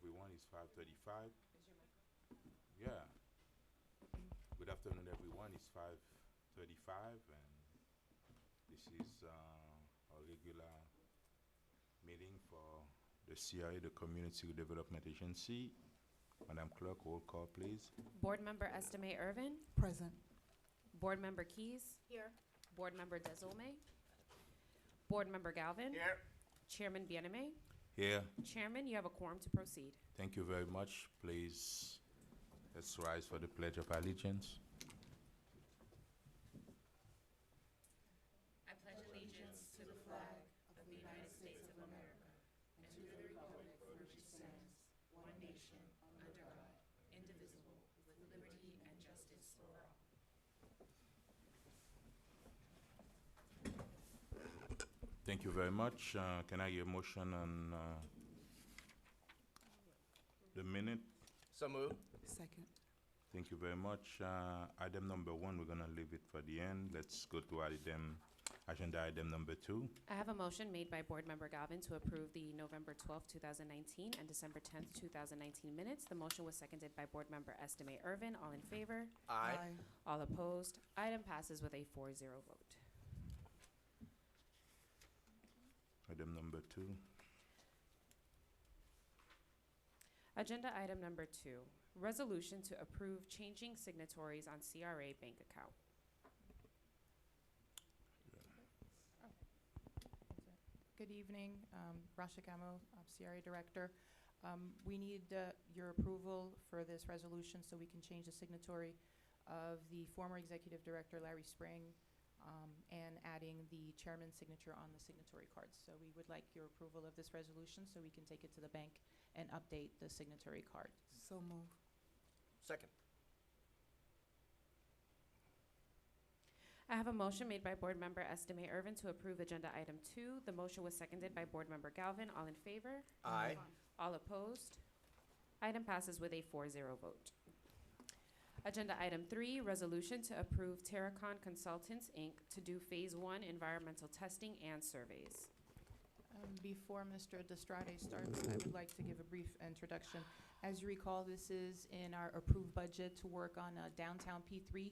everyone. It's 5:35. Yeah. Good afternoon, everyone. It's 5:35, and this is a regular meeting for the CRA, the Community Development Agency. Madam Clerk, roll call, please. Board Member Estime Irvin. Present. Board Member Keys. Here. Board Member Desolme. Board Member Galvin. Here. Chairman Bieneme. Here. Chairman, you have a quorum to proceed. Thank you very much. Please, let's rise for the Pledge of Allegiance. I pledge allegiance to the flag of the United States of America and to the republic for which it stands, one nation, under God, indivisible, with liberty and justice for all. Thank you very much. Can I get a motion on the minute? So moved. Second. Thank you very much. Item number 1, we're going to leave it for the end. Let's go to agenda item number 2. I have a motion made by Board Member Galvin to approve the November 12th, 2019 and December 10th, 2019 minutes. The motion was seconded by Board Member Estime Irvin. All in favor? Aye. All opposed? Item passes with a 4-0 vote. Item number 2. Agenda item number 2, resolution to approve changing signatories on CRA bank account. Good evening, Rasha Gamo, CRA Director. We need your approval for this resolution so we can change the signatory of the former Executive Director, Larry Spring, and adding the chairman's signature on the signatory cards. So we would like your approval of this resolution so we can take it to the bank and update the signatory card. So move. Second. I have a motion made by Board Member Estime Irvin to approve agenda item 2. The motion was seconded by Board Member Galvin. All in favor? Aye. All opposed? Item passes with a 4-0 vote. Agenda item 3, resolution to approve Terracon Consultants, Inc. to do Phase 1 environmental testing and surveys. Before Mr. Destrade starts, I would like to give a brief introduction. As you recall, this is in our approved budget to work on a downtown P3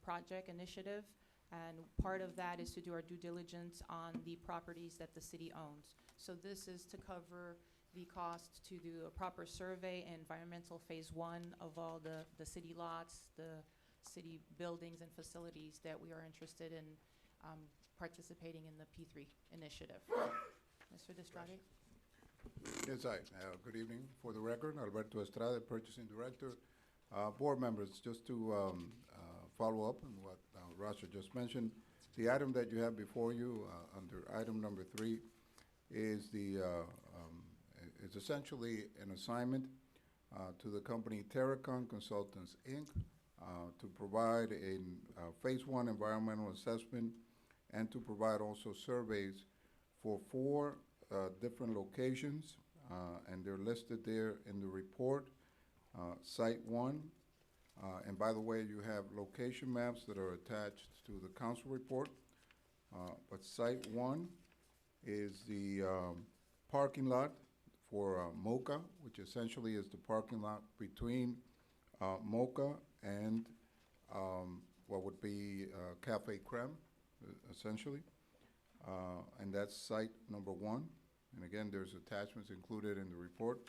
project initiative, and part of that is to do our due diligence on the properties that the city owns. So this is to cover the cost to do a proper survey and environmental phase 1 of all the city lots, the city buildings and facilities that we are interested in participating in the P3 initiative. Mr. Destrade? Yes, good evening. For the record, Alberto Estrada, Purchasing Director. Board members, just to follow up on what Rasha just mentioned, the item that you have before you under item number 3 is is essentially an assignment to the company Terracon Consultants, Inc. To provide a Phase 1 environmental assessment and to provide also surveys for 4 different locations, and they're listed there in the report. Site 1, and by the way, you have location maps that are attached to the council report, but Site 1 is the parking lot for Mocha, which essentially is the parking lot between Mocha and what would be Cafe Creme, essentially. And that's site number 1. And again, there's attachments included in the report.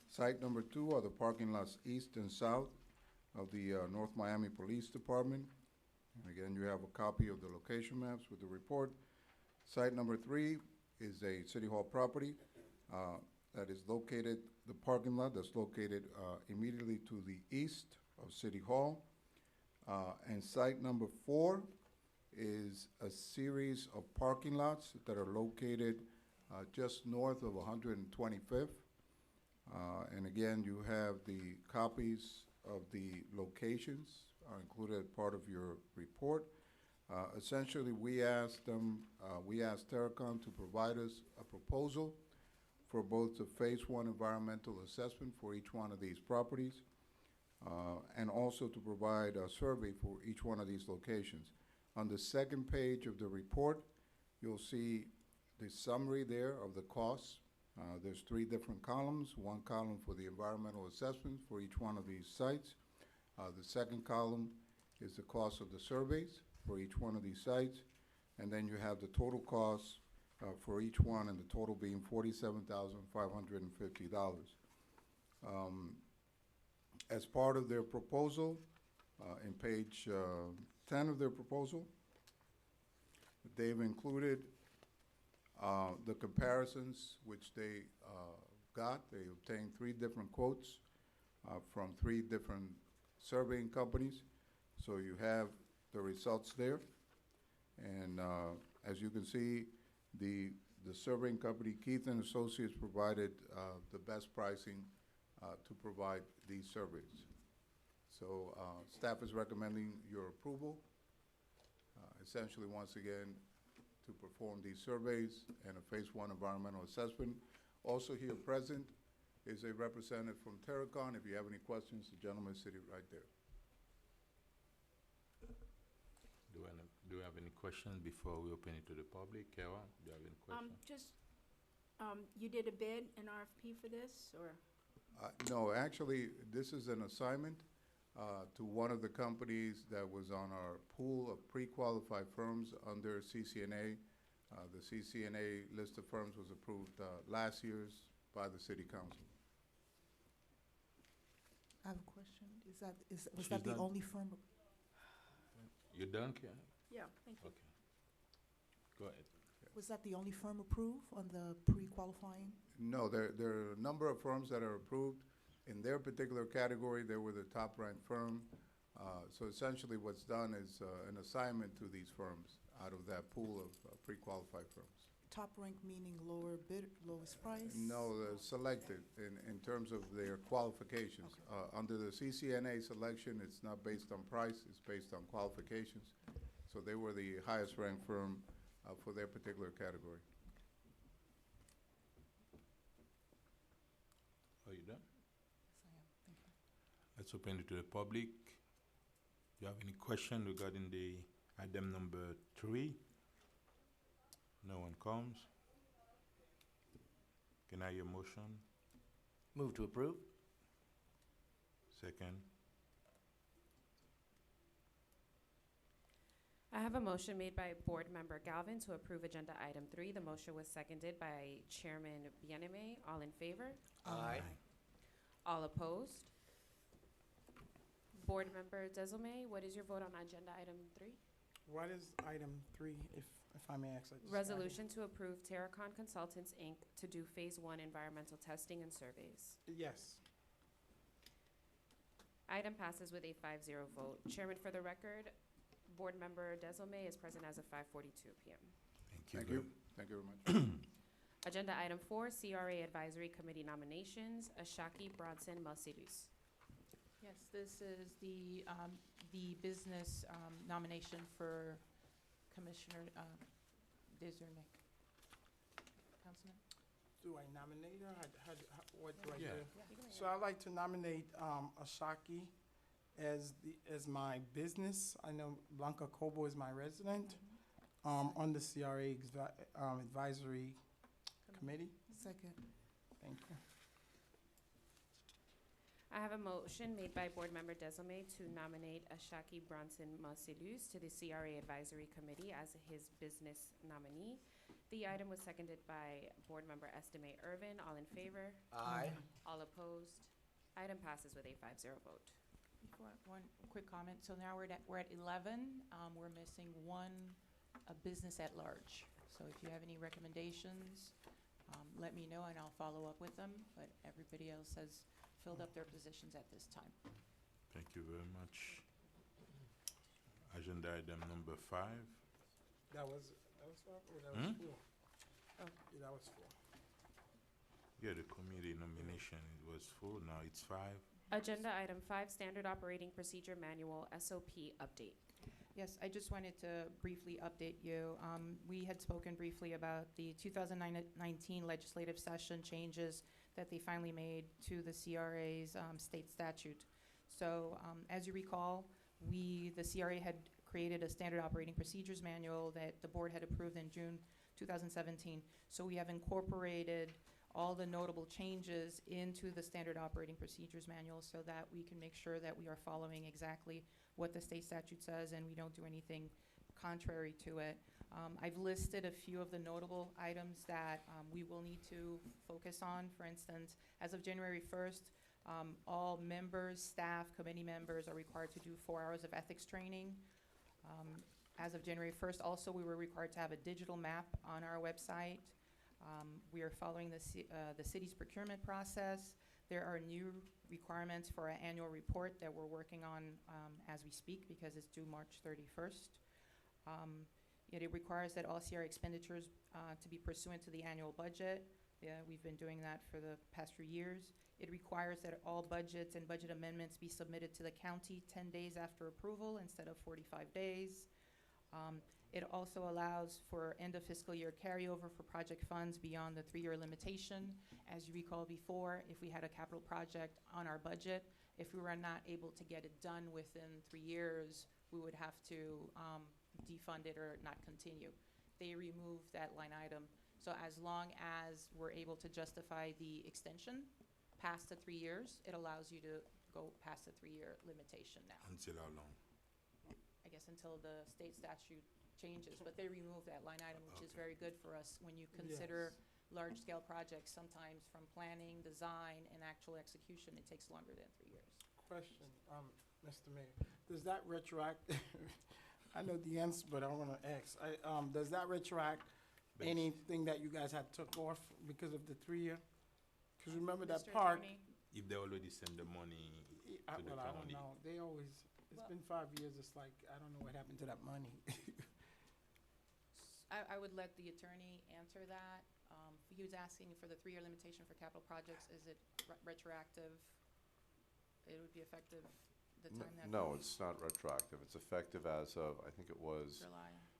Site number 2 are the parking lots east and south of the North Miami Police Department. And again, you have a copy of the location maps with the report. Site number 3 is a City Hall property that is located, the parking lot that's located immediately to the east of City Hall. And site number 4 is a series of parking lots that are located just north of 125th. And again, you have the copies of the locations included as part of your report. Essentially, we asked Terracon to provide us a proposal for both the Phase 1 environmental assessment for each one of these properties, and also to provide a survey for each one of these locations. On the second page of the report, you'll see the summary there of the costs There's 3 different columns, one column for the environmental assessment for each one of these sites. The second column is the cost of the surveys for each one of these sites. And then you have the total costs for each one, and the total being $47,550. As part of their proposal, in page 10 of their proposal, they've included the comparisons which they got. They obtained 3 different quotes from 3 different surveying companies. So you have the results there. And as you can see, the surveying company, Keith and Associates, provided the best pricing to provide these surveys. So staff is recommending your approval, essentially, once again, to perform these surveys and a Phase 1 environmental assessment. Also here present is a representative from Terracon. If you have any questions, the gentleman is sitting right there. Do you have any questions before we open it to the public? Kara, do you have any questions? You did a bid, an RFP for this, or? No, actually, this is an assignment to one of the companies that was on our pool of pre-qualified firms under CCNA. The CCNA list of firms was approved last year's by the City Council. I have a question. Was She's that the done. only firm? You done, Kara? Yeah, thank you. Okay. Go ahead. Was that the only firm approved on the pre-qualifying? No, there are a number of firms that are approved. In their particular category, they were the top-ranked firm. So essentially what's done is an assignment to these firms out of that pool of pre-qualified firms. Top rank meaning lower bid, lowest price? No, selected in terms of their qualifications. Okay. Under the CCNA selection, it's not based on price, it's based on qualifications. So they were the highest ranked firm for their particular category. Are you done? Yes, I am. Thank you. Let's open it to the public. Do you have any question regarding the item number 3? No one comes. Can I hear a motion? Move to approve? Second. I have a motion made by Board Member Galvin to approve Agenda Item 3. The motion was seconded by Chairman Bieneme. All in favor? Aye. All opposed? Board Member Desilme, what is your vote on Agenda Item 3? What is item 3, if I may ask? Resolution to approve Terracon Consultants, Inc. to do Phase 1 environmental testing and surveys. Yes. Item passes with a 5-0 vote. Chairman, for the record, Board Member Desilme is present as of 5:42 p.m. Thank you. Thank you very much. Agenda Item 4, CRA Advisory Committee nominations, Ashaki Bronson Malsidus. Yes, this is the business nomination for Commissioner Desilme. Councilman? Do I nominate her? What do I Yeah. do? So I'd like to nominate Ashaki as my business. I know Blanca Cobo is my resident on the CRA Advisory Committee. Second. Thank you. I have a motion made by Board Member Desilme to nominate Ashaki Bronson Malsidus to the CRA Advisory Committee as his business nominee. The item was seconded by Board Member Estime Irvin. All in favor? Aye. All opposed? Item passes with a 5-0 vote. Before, one quick comment. So now we're at 11. We're missing one business at large. So if you have any recommendations, let me know and I'll follow up with them. But everybody else has filled up their positions at this time. Thank you very much. Agenda item number 5. That was 5 or that was 4? Oh. Yeah, that was 4. Yeah, the committee nomination, it was 4, now it's 5. Agenda Item 5, Standard Operating Procedure Manual, SOP update. Yes, I just wanted to briefly update you. We had spoken briefly about the 2019 legislative session changes that they finally made to the CRA's state statute. So as you recall, the CRA had created a standard operating procedures manual that the board had approved in June 2017. So we have incorporated all the notable changes into the standard operating procedures manual so that we can make sure that we are following exactly what the state statute says and we don't do anything contrary to it. I've listed a few of the notable items that we will need to focus on. For instance, as of January 1st, all members, staff, committee members are required to do 4 hours of ethics training. As of January 1st, also, we were required to have a digital map on our website. We are following the city's procurement process. There are new requirements for our annual report that we're working on as we speak because it's due March 31st. It requires that all CRA expenditures to be pursuant to the annual budget. We've been doing that for the past few years. It requires that all budgets and budget amendments be submitted to the county 10 days after approval instead of 45 days. It also allows for end of fiscal year carryover for project funds beyond the 3-year limitation. As you recall before, if we had a capital project on our budget, if we were not able to get it done within 3 years, we would have to defund it or not continue. They removed that line item. So as long as we're able to justify the extension past the 3 years, it allows you to go past the 3-year limitation now. Until how long? I guess until the state statute changes, but they removed that line item, which is very good for us when you consider large-scale projects. Sometimes from planning, design, and actual execution, it takes longer than 3 years. Question, Mr. Mayor, does that retroact, I know the answer, but I want to ask, does that retroact anything that you guys had took off because of the 3-year? Because remember that Mr. park, Attorney, If they already send the money to the well, I don't county. know, they always, it's been 5 years, it's like, I don't know what happened to that money. I would let the attorney answer that. He was asking for the 3-year limitation for capital projects. Is it retroactive? It would be effective the time that. No, it's not retroactive. It's effective as of, I think it was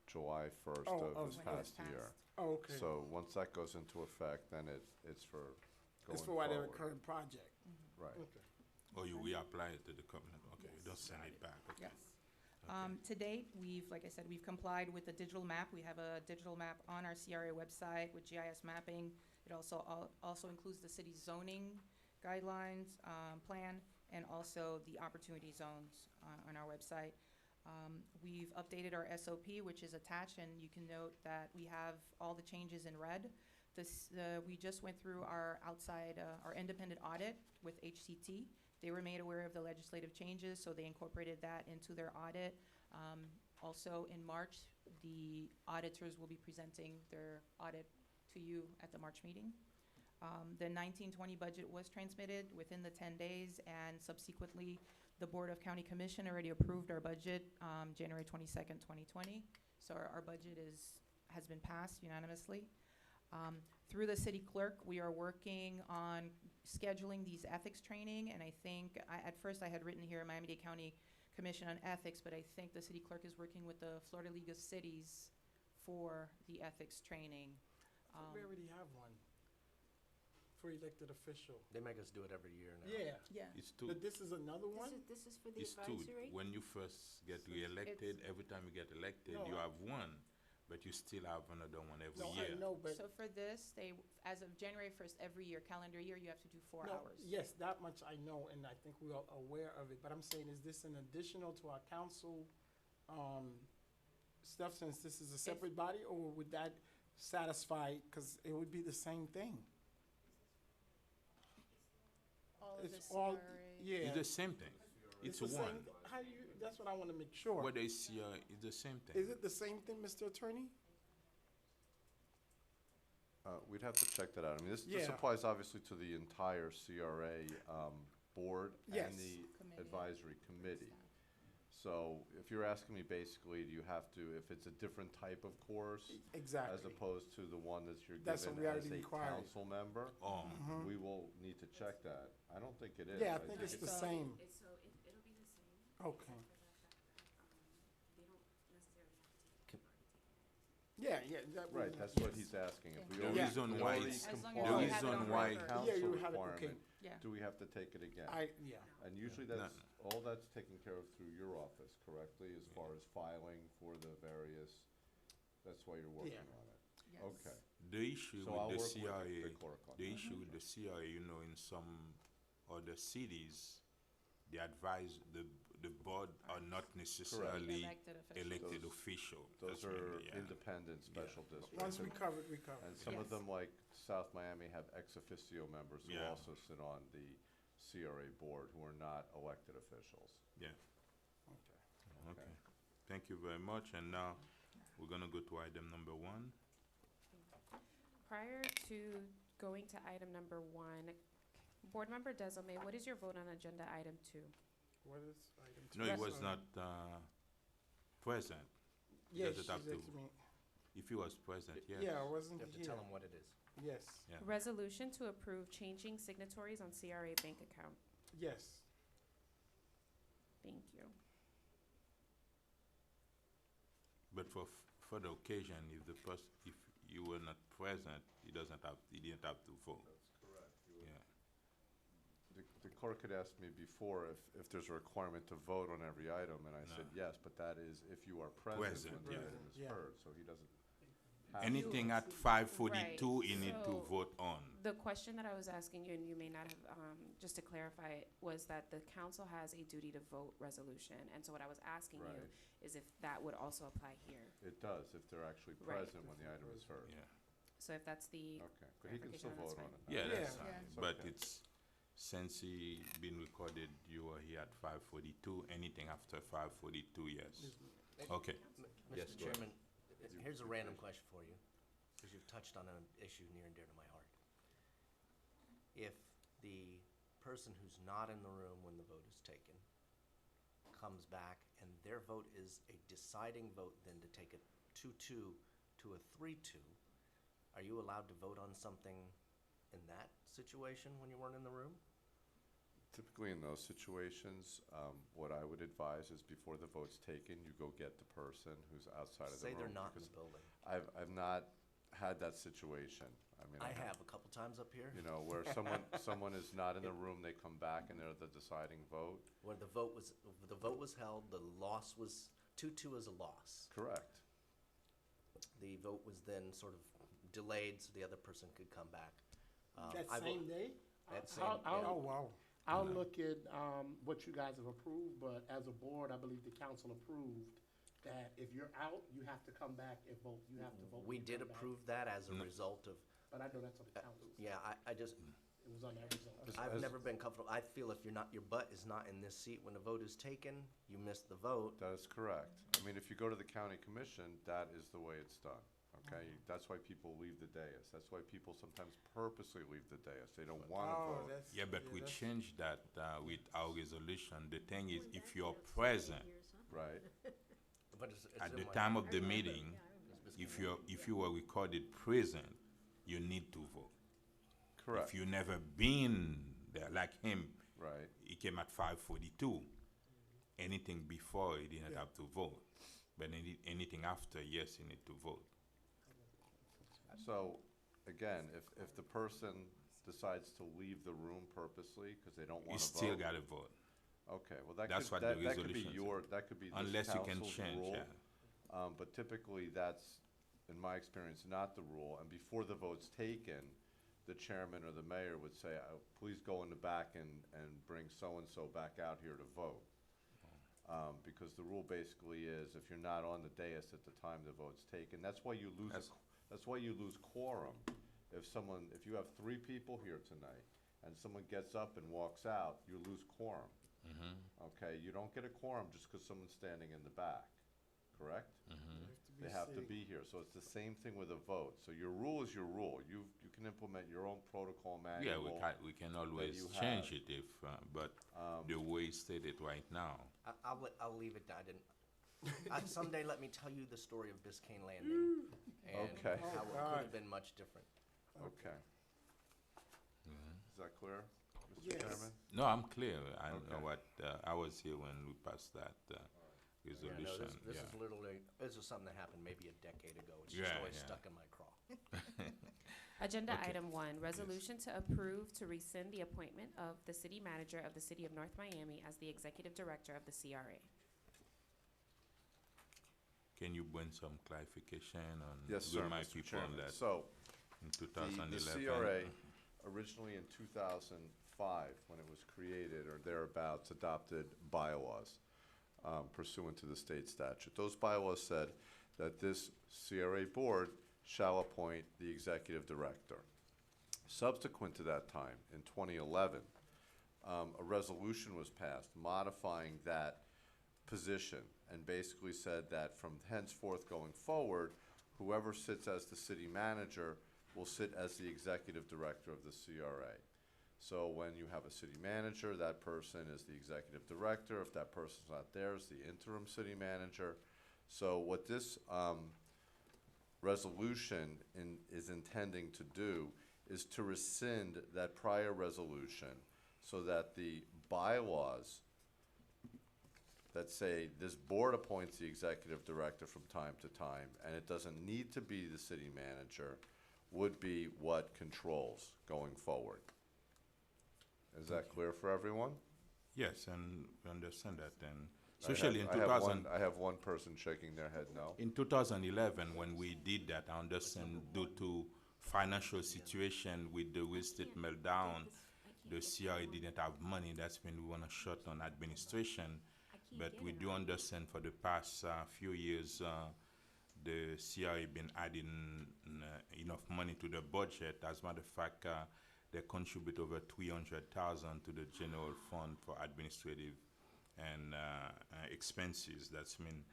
July 1st of this when it was past year. Oh, okay. So once that goes into effect, then it's for going It's for whatever forward. current project. Right. Okay. Or you reapply it to the covenant, okay, you don't send it back, okay. Yes. Okay. To date, like I said, we've complied with the digital map. We have a digital map on our CRA website with GIS mapping. It also includes the city's zoning guidelines, plan, and also the opportunity zones on our website. We've updated our SOP, which is attached, and you can note that we have all the changes in red. We just went through our our independent audit with HCT. They were made aware of the legislative changes, so they incorporated that into their audit. Also, in March, the auditors will be presenting their audit to you at the March meeting. The 1920 budget was transmitted within the 10 days, and subsequently, the Board of County Commission already approved our budget January 22nd, 2020. So our budget has been passed unanimously. Through the city clerk, we are working on scheduling these ethics training, and I think, at first I had written here Miami-Dade County Commission on Ethics, but I think the city clerk is working with the Florida League of Cities for the ethics training. We already have one for elected official. They make us do it every year now. Yeah, Yeah. It's two, but this is another one? This is for the it's two. advisory? When you first get reelected, every time you get elected, No, you I- have one, but you still have another one every No, year. I know, but, So for this, as of January 1st, every year, calendar year, you have to do 4 no, hours. yes, that much I know, and I think we are aware of it, but I'm saying, is this an additional to our council, stuff, since this is a separate body, or would that satisfy, because it would be the same thing? All of the It's all, CRA. It's yeah. the same thing. It's the same one. th- How you, that's what I want to make sure. Whether it's here, it's the same thing. Is it the same thing, Mr. Attorney? We'd have to check that out. I mean, this Yeah. applies obviously to the entire CRA board Yes. and the Committee. advisory committee. So if you're asking me basically, do you have to, if it's a different type of course, as Exactly. opposed to the one that you're That's what given we as already a required. council member, Oh, Mhm. we will need to check that. I don't think it is. Yeah, I think it's the So- same. It'll be the same. Okay. They don't necessarily have to take. Yeah, yeah. That Right, would- that's what he's asking. If we The already- reason we why already it's- As long as comply you the with have it reason on why- record. Yeah, council you have it, okay. requirement, Yeah. do we have to take it again? Yeah. And usually No, that's, all that's taken care of through your office, correctly, as far as filing for the various, that's why you're working Yeah. on it? Yes. Okay. The issue So I'll with the work with CRA, the clerk on the that. issue with the CRA, you know, in some other cities, they advise the board are not necessarily elected Those- official. Those That's are mainly, yeah. independent special districts. Once we cover it, we cover And it. some of Yes. them, like South Miami, have ex officio members who Yeah. also sit on the CRA board who are not elected officials. Yeah, Okay. okay. Thank you very much, and now we're gonna go to item number 1. Prior to going to item number 1, Board Member Desome, what is your vote on agenda item 2? What is item two? No, he Rest- was not present. Yes, does it have she's to- next to me. If he was present, yes. Yeah, I wasn't You have to here. tell them what it is. Yes, Yeah. Resolution to approve changing signatories on CRA bank account. yes. Thank you. But for the occasion, if you were not present, he didn't have to vote. That's correct. Yeah. The clerk had asked me before if there's a requirement to vote on every item, and I said No. yes, but that is if you are present when the Present, item is yeah. heard, so he doesn't have. Anything at 5:42, Right, he need to so- vote on. The question that I was asking you, and you may not have, just to clarify, was that the council has a duty to vote resolution. And so what I was asking you Right. is if that would also apply here. It does, if they're actually Right. present when the item is heard. Yeah. So if that's the, Okay, but he can still Clarification, vote that's on it. fine. Yeah, Yeah. that's fine. Yeah. It's But okay. it's, since he been recorded, you were here at 5:42, anything after 5:42, yes. Okay. Yes, Mr. go ahead. Chairman, here's a random question for you, because you've touched on an issue near and dear to my heart. If the person who's not in the room when the vote is taken comes back and their vote is a deciding vote then to take a 2-2 to a 3-2, are you allowed to vote on something in that situation when you weren't in the room? Typically in those situations, what I would advise is before the vote's taken, you go get the person who's outside of the Say room. they're not in because the building. I've not had that situation. I mean, I have a couple times up here, You know, where someone is not in the room, they come back and they're the deciding vote. where the vote was held, the loss was, 2-2 is a loss. Correct. The vote was then sort of delayed so the other person could come back. That I will- same day? That same, I'll- yeah. Oh, wow. I'll No. look at what you guys have approved, but as a board, I believe the council approved that if you're out, you have to come back and vote. You have to vote. when We you did come back. approve that as a No. result of, But I know that's on the council. yeah, I just, It was on that result. I've As- never been comfortable. I feel if your butt is not in this seat when the vote is taken, you miss the vote. That is correct. I mean, if you go to the county commission, that is the way it's done, okay? That's why people leave the dais. That's why people sometimes purposely leave the dais. They don't want to Oh, vote. that's. Yeah, but we that's- changed that with our resolution. The thing is, if you're present Right, But it's at in the my- time of the meeting, if you were recorded present, you need to vote. correct, If you never been there, like him, right. he came at 5:42. Anything before, he didn't have to vote. But anything after, yes, he need to vote. So, again, if the person decides to leave the room purposely because they don't He want to vote. still got to vote, Okay, well, that That's could, what the that could be resolution your, that could be this unless you can council's change, rule. yeah. But typically, that's, in my experience, not the rule. And before the vote's taken, the chairman or the mayor would say, please go in the back and bring so-and-so back out here to vote. Because the rule basically is, if you're not on the dais at the time the vote's taken, that's why you lose, that's why you lose quorum. If you have 3 people here tonight, and someone gets up and walks out, you lose quorum. Okay, you don't get a quorum just because someone's standing in the back, correct? They have to safe. be here, so it's the same thing with a vote. So your rule is your rule. You can implement your own protocol manual. Yeah, we can always you change have. it if, but the way it's stated right now, I'll leave it. I didn't. Someday let me tell you the story of Biscayne Landing and Okay. how Oh, it God. could have been much different. Okay. Is that clear, Mr. Yes. Chairman? no, I'm clear. I don't know Okay. what, I was here when we passed that Yeah, no, resolution, this yeah. is literally, this is something that happened maybe a decade ago. It's Yeah, just always yeah. stuck in my craw. Agenda Okay. item 1, resolution to approve to rescind the appointment of the city manager of the city of North Miami as the executive director of the CRA. Can you bring some clarification on, Yes, sir, with my Mr. people on Chairman. that? So, In The 2011. CRA, originally in 2005, when it was created or thereabouts, adopted bylaws pursuant to the state statute. Those bylaws said that this CRA board shall appoint the executive director. Subsequent to that time, in 2011, a resolution was passed modifying that position and basically said that from henceforth going forward, whoever sits as the city manager will sit as the executive director of the CRA. So when you have a city manager, that person is the executive director. If that person's not there, it's the interim city manager. So what this resolution is intending to do is to rescind that prior resolution so that the bylaws that say this board appoints the executive director from time to time, and it doesn't need to be the city manager, would be what controls going forward. Is that clear for everyone? Yes, and we understand that. And especially in I have 2000, I have one person shaking their head no. in 2011, when we did that, I understand due to financial situation with the real estate meltdown, the CRA didn't have money. That's when we want to shut on administration. But we do understand for the past few years, the CRA been adding enough money to the budget. As a matter of fact, they contribute over 300,000 to the general fund for administrative and expenses. That's mean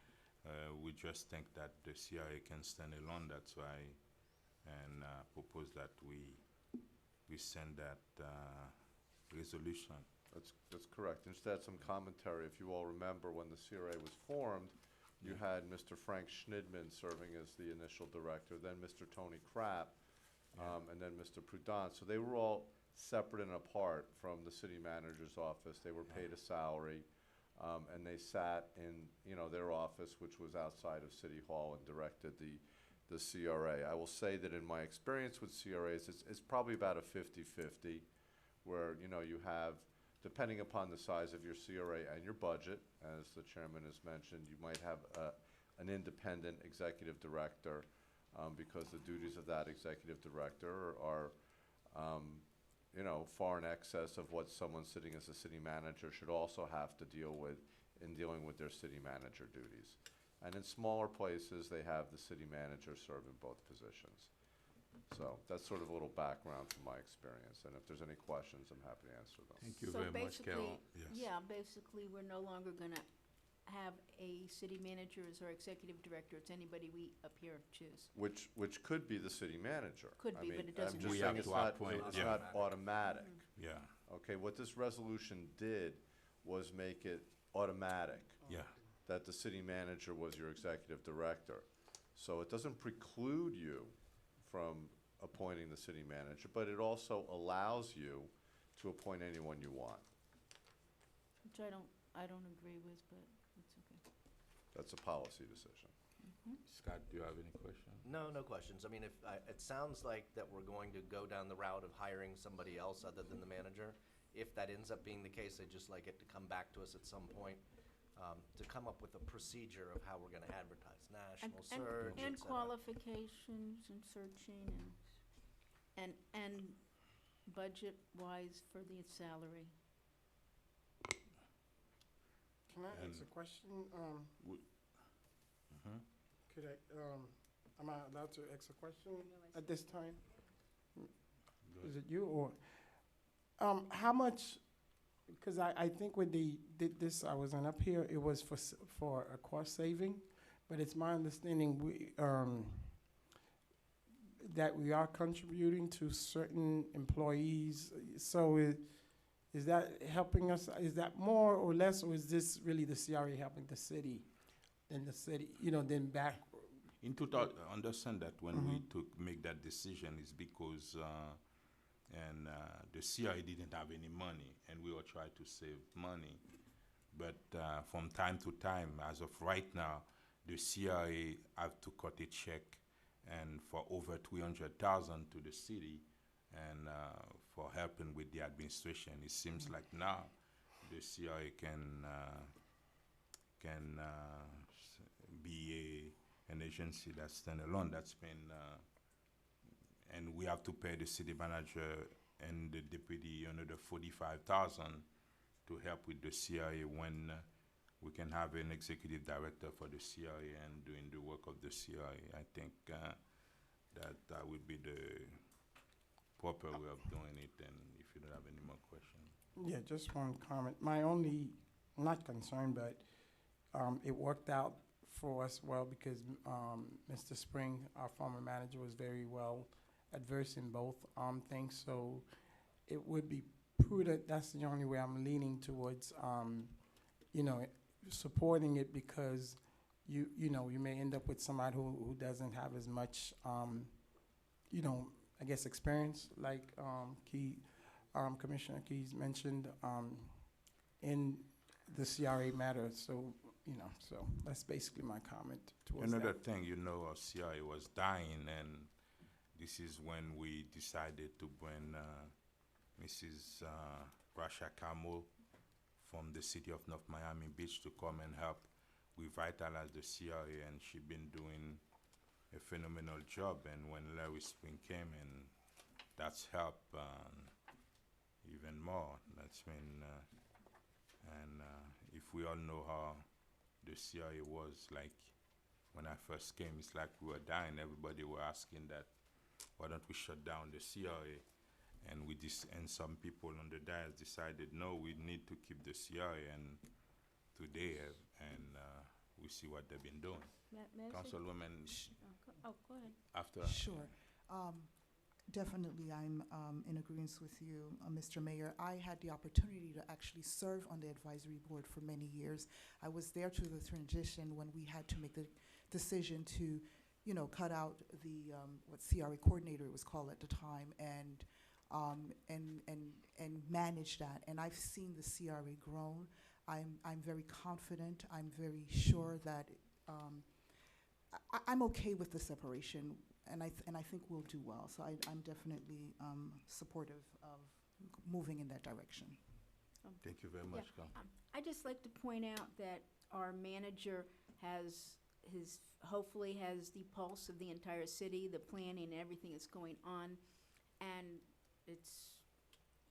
we just think that the CRA can stand alone. That's why, and propose that we send that resolution. That's correct. And just to add some commentary, if you all remember when the CRA was formed, you had Mr. Frank Schnidman serving as the initial director, then Mr. Tony Krapp, and then Mr. Prudence. So they were all separate and apart from the city manager's office. They were paid a salary, and they sat in their office, which was outside of City Hall, and directed the CRA. I will say that in my experience with CRAs, it's probably about a 50-50, where you have, depending upon the size of your CRA and your budget, as the chairman has mentioned, you might have an independent executive director because the duties of that executive director are, far in excess of what someone sitting as a city manager should also have to deal with in dealing with their city manager duties. And in smaller places, they have the city manager serve in both positions. So that's sort of a little background from my experience, and if there's any questions, I'm happy to answer them. Thank you So very much, Carol. basically, yeah, basically, we're no longer gonna have a city manager as our executive director. It's anybody we up here choose. Which could be the city manager. Could I be, mean, but it doesn't I'm just We saying have it's to not, appoint, it's yeah. not automatic. Yeah, Okay, what this resolution did was make it automatic yeah. that the city manager was your executive director. So it doesn't preclude you from appointing the city manager, but it also allows you to appoint anyone you want. Which I don't agree with, but it's okay. That's a policy decision. Scott, do you have any questions? No, no questions. I mean, it sounds like that we're going to go down the route of hiring somebody else other than the manager. If that ends up being the case, I'd just like it to come back to us at some point, to come up with a procedure of how we're gonna advertise, national search, And et cetera. qualifications and searching and budget-wise for the salary. Can I ask And- a question? Mhm. Could I, am I allowed to ask a question at this time? Is it you or, how much, because I think when they did this, I wasn't up here, it was for a cost saving, but it's my understanding that we are contributing to certain employees. So is that helping us, is that more or less, or is this really the CRA helping the city? Than the city, then back, In 2000, understand that when we make that decision is because the CRA didn't have any money, and we were trying to save money. But from time to time, as of right now, the CRA have to cut a check and for over 300,000 to the city, and for helping with the administration. It seems like now the CRA can be an agency that stand alone. That's been and we we have to pay the city manager and the deputy another 45,000 to help with the CRA when we can have an executive director for the CRA and doing the work of the CRA. I think that would be the proper way of doing it. And if you don't have any more questions. Yeah, just one comment. My only, not concern, but it worked out for us well because Mr. Spring, our former manager, was very well adverse in both things. So it would be prudent. That's the only way I'm leaning towards, supporting it, because you may end up with somebody who doesn't have as much, I guess, experience, like Commissioner Keys mentioned, in the CRA matter. So, so that's basically my comment towards Another that. thing, our CRA was dying, and this is when we decided to bring Mrs. Rasha Kamo from the city of North Miami Beach to come and help revitalize the CRA, and she's been doing a phenomenal job. And when Larry Spring came in, that's helped even more. That's been, if we all know how the CRA was, like when I first came, it's like we were dying. Everybody were asking that, why don't we shut down the CRA? And and some people on the dais decided, no, we need to keep the CRA, and today, and we see what they've been doing. May I say- Councilwoman, go ahead. after. Sure. Definitely, I'm in agreement with you, Mr. Mayor. I had the opportunity to actually serve on the advisory board for many years. I was there through the transition when we had to make the decision to, cut out the what CRA coordinator it was called at the time, and manage that. And I've seen the CRA grown. I'm very confident. I'm very sure that I'm okay with the separation. And I think we'll do well. So I'm definitely supportive of moving in that direction. Thank you very much, Council. I'd just like to point out that our manager hopefully has the pulse of the entire city, the planning and everything that's going on. And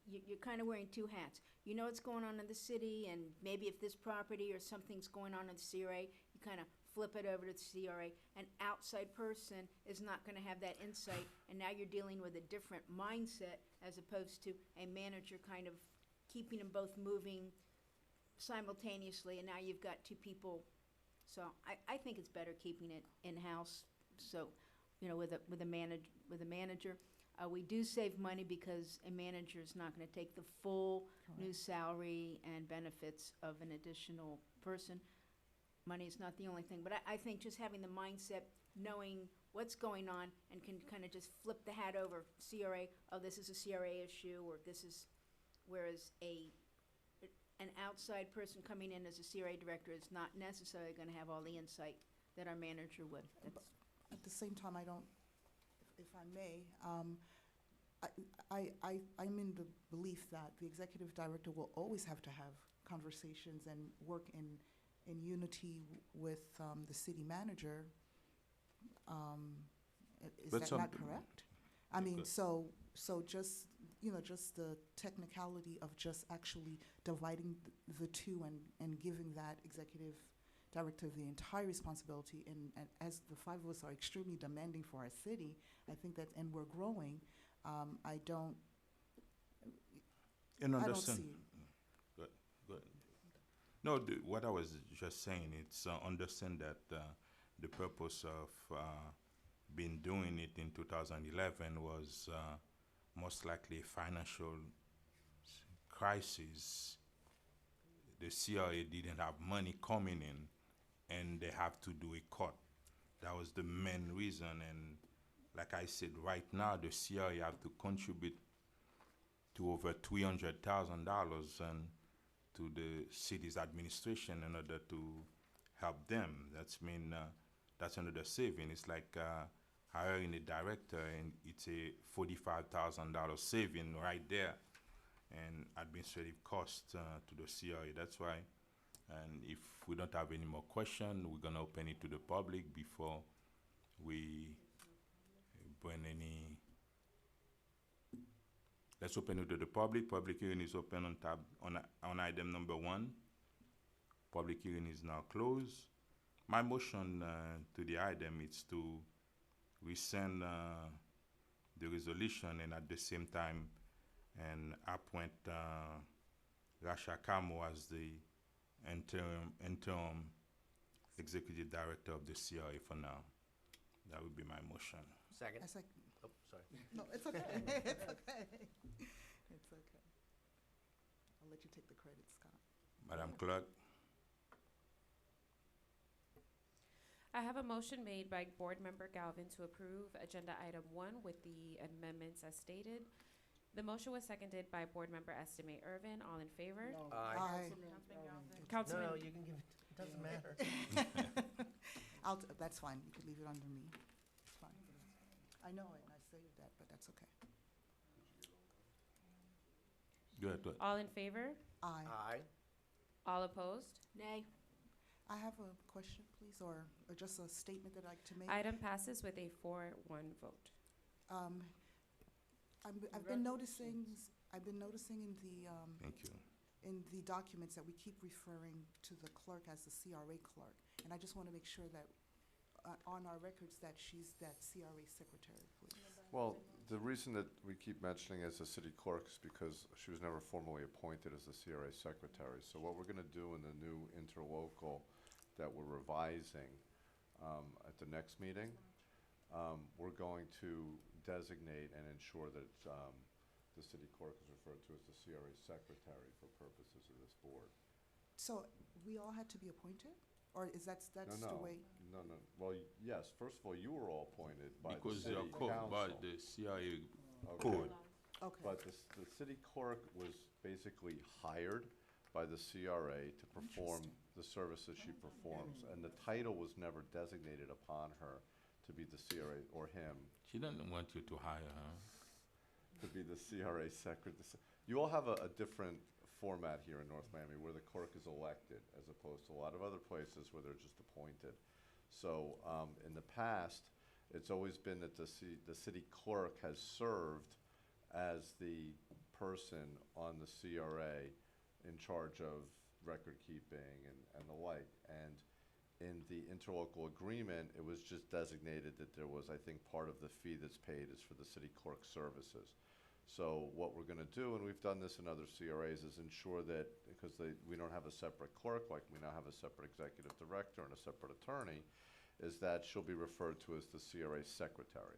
you're kind of wearing two hats. You know what's going on in the city, and maybe if this property or something's going on in the CRA, you kind of flip it over to the CRA. An outside person is not going to have that insight, and now you're dealing with a different mindset as opposed to a manager kind of keeping them both moving simultaneously, and now you've got two people. So I think it's better keeping it in-house. So, with a manager. We do save money because a manager is not going to take the full new salary and benefits of an additional person. Money is not the only thing, but I think just having the mindset, knowing what's going on, and can kind of just flip the hat over CRA. Oh, this is a CRA issue, or this is, whereas an outside person coming in as a CRA director is not necessarily going to have all the insight that our manager would. At the same time, if I may, I'm in the belief that the executive director will always have to have conversations and work in unity with the city manager. Is But that some- not correct? I mean, Good. so just, just the technicality of just actually dividing the two and giving that executive director the entire responsibility, and as the five of us are extremely demanding for our city, I think that, and we're growing, I don't Understand. see. Good. No, what I was just saying, it's understand that the purpose of been doing it in 2011 was most likely a financial crisis. The CRA didn't have money coming in, and they have to do a cut. That was the main reason. And like I said, right now the CRA have to contribute to over $300,000 and to the city's administration in order to help them. That's another saving. It's like hiring a director, and it's a $45,000 saving right there, and administrative cost to the CRA. That's why. And if we don't have any more questions, we're gonna open it to the public before we bring any Let's open it to the public. Public hearing is open on item number 1. Public hearing is now closed. My motion to the item is to rescind the resolution and at the same time and appoint Rasha Kamo as the interim executive director of the CRA for now. That would be my motion. Second. I sec- Oh, sorry. No, it's okay. It's okay. It's okay. I'll let you take the credit, Scott. Madam Clerk? I have a motion made by Board Member Galvin to approve Agenda Item 1 with the amendments as stated. The motion was seconded by Board Member Estimate Irvin. All in favor? No, Aye. Councilman, No, you can give it, it doesn't matter. That's fine. You could leave it under me. It's fine. I know it, and I stated that, but that's okay. Go ahead. all in favor? Aye. Aye. All opposed? Nay. I have a question, please, or just a statement that I'd like to make. Item passes with a 4-1 vote. I've been noticing Thank you. in the documents that we keep referring to the clerk as the CRA clerk, and I just want to make sure that on our records that she's that CRA secretary, please. Well, the reason that we keep mentioning as a city clerk is because she was never formally appointed as the CRA secretary. So what we're gonna do in the new interlocal that we're revising at the next meeting, we're going to designate and ensure that the city clerk is referred to as the CRA secretary for purposes of this board. So we all had to be appointed, or is that's the way? No. Well, yes, first of all, you were all appointed by the Because city they are code, by council. the CIA Okay. code. Okay. But the city clerk was basically hired by the CRA to perform the services she performs, and the title was never designated upon her to be the CRA, or him, She doesn't want you to hire her. to be the CRA secretary. You all have a different format here in North Miami, where the clerk is elected, as opposed to a lot of other places where they're just appointed. So, in the past, it's always been that the city clerk has served as the person on the CRA in charge of record keeping and the like. And in the interlocal agreement, it was just designated that there was, I think, part of the fee that's paid is for the city clerk services. So what we're gonna do, and we've done this in other CRAs, is ensure that, because we don't have a separate clerk, like we now have a separate executive director and a separate attorney, is that she'll be referred to as the CRA secretary.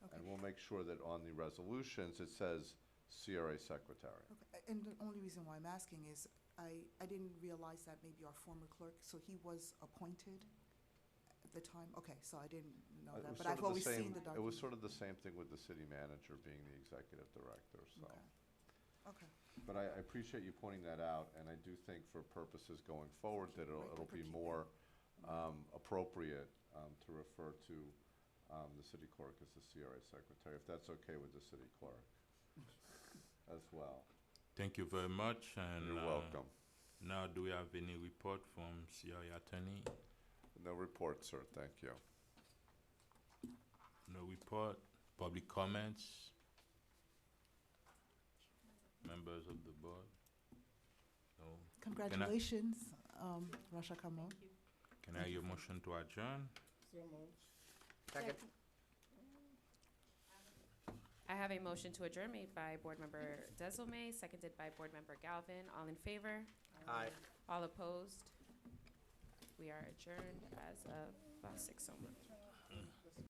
Okay. And we'll make sure that on the resolutions, it says CRA secretary. Okay. And the only reason why I'm asking is I didn't realize that maybe our former clerk, so he was appointed at the time? Okay, so I didn't know It that, was but sort I've of the always same- seen the document. It was sort of the same thing with the city manager being the executive director, so. Okay. Okay. But I appreciate you pointing that out, and I do think for purposes going forward that it'll be more appropriate to refer to the city clerk as the CRA secretary, if that's okay with the city clerk as well. Thank you very much, and You're welcome. now do we have any report from CIA attorney? No report, sir, thank you. No report. Public comments? Members of the board? No. Congratulations, Rasha Kamo. Can I hear a motion to adjourn? So moved. Second. I have a motion to adjourn made by Board Member Desilme, seconded by Board Member Galvin. All in favor? Aye. All opposed? We are adjourned as of 6:01.